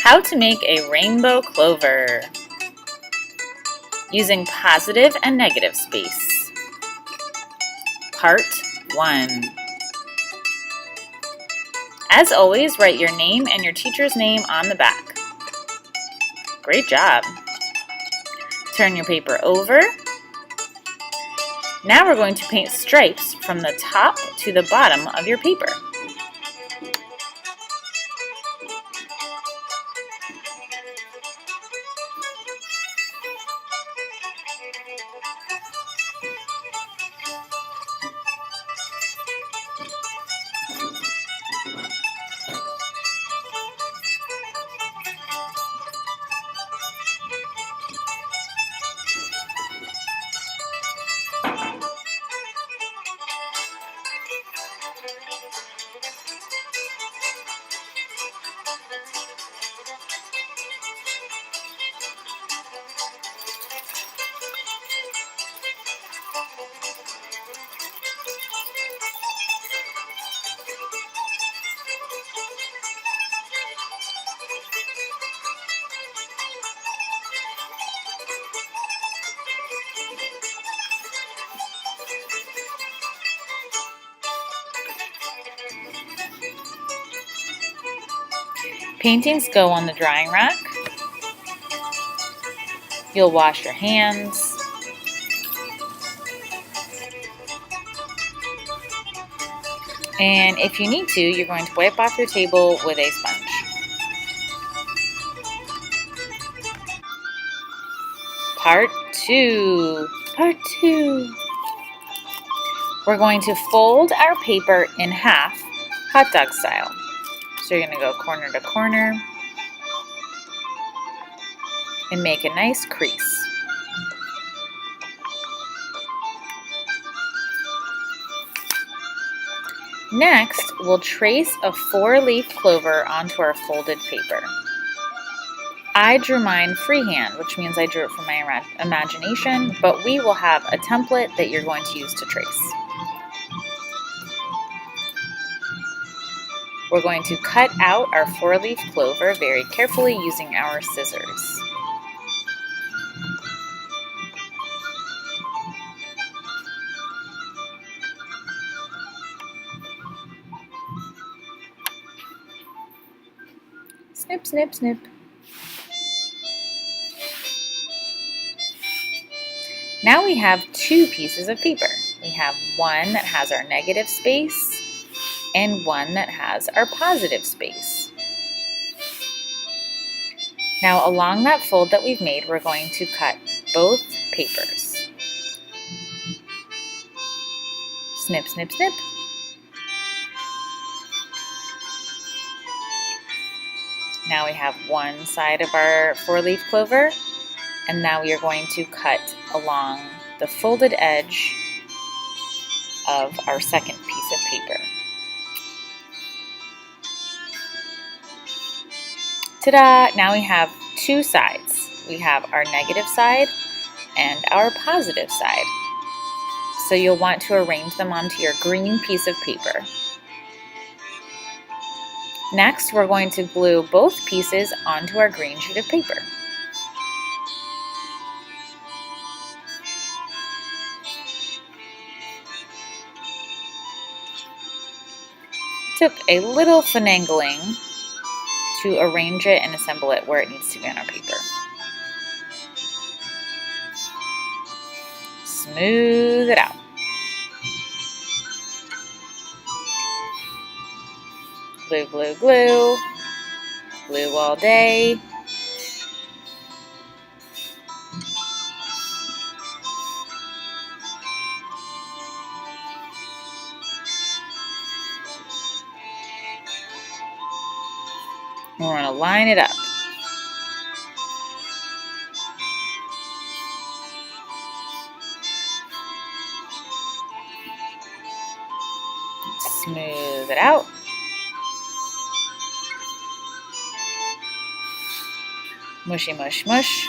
How to make a rainbow clover using positive and negative space. Part 1. As always, write your name and your teacher's name on the back. Great job. Turn your paper over. Now we're going to paint stripes from the top to the bottom of your paper. Paintings go on the drying rack. You'll wash your hands. And if you need to, you're going to wipe off your table with a sponge. Part 2. We're going to fold our paper in half, hot dog style. So you're going to go corner to corner and make a nice crease. Next, we'll trace a 4-leaf clover onto our folded paper. I drew mine freehand, which means I drew it from my imagination, but we will have a template that you're going to use to trace. We're going to cut out our 4-leaf clover very carefully using our scissors. Snip, snip, snip. Now we have 2 pieces of paper. We have one that has our negative space and one that has our positive space. Now along that fold that we've made, we're going to cut both papers. Snip, snip, snip. Now we have one side of our 4-leaf clover, and now we are going to cut along the folded edge of our second piece of paper. Ta-da! Now we have 2 sides. We have our negative side and our positive side. So you'll want to arrange them onto your green piece of paper. Next, we're going to glue both pieces onto our green sheet of paper. It took a little finagling to arrange it and assemble it where it needs to be on our paper. Smooth it out. Glue, glue, glue. Glue all day. We're going to line it up. Smooth it out. Mushy, mush, mush.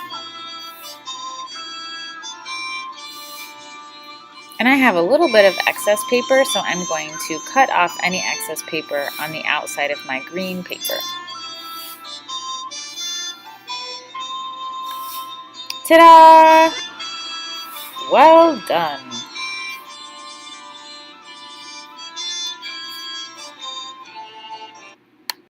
And I have a little bit of excess paper, so I'm going to cut off any excess paper on the outside of my green paper. Ta-da! Well done.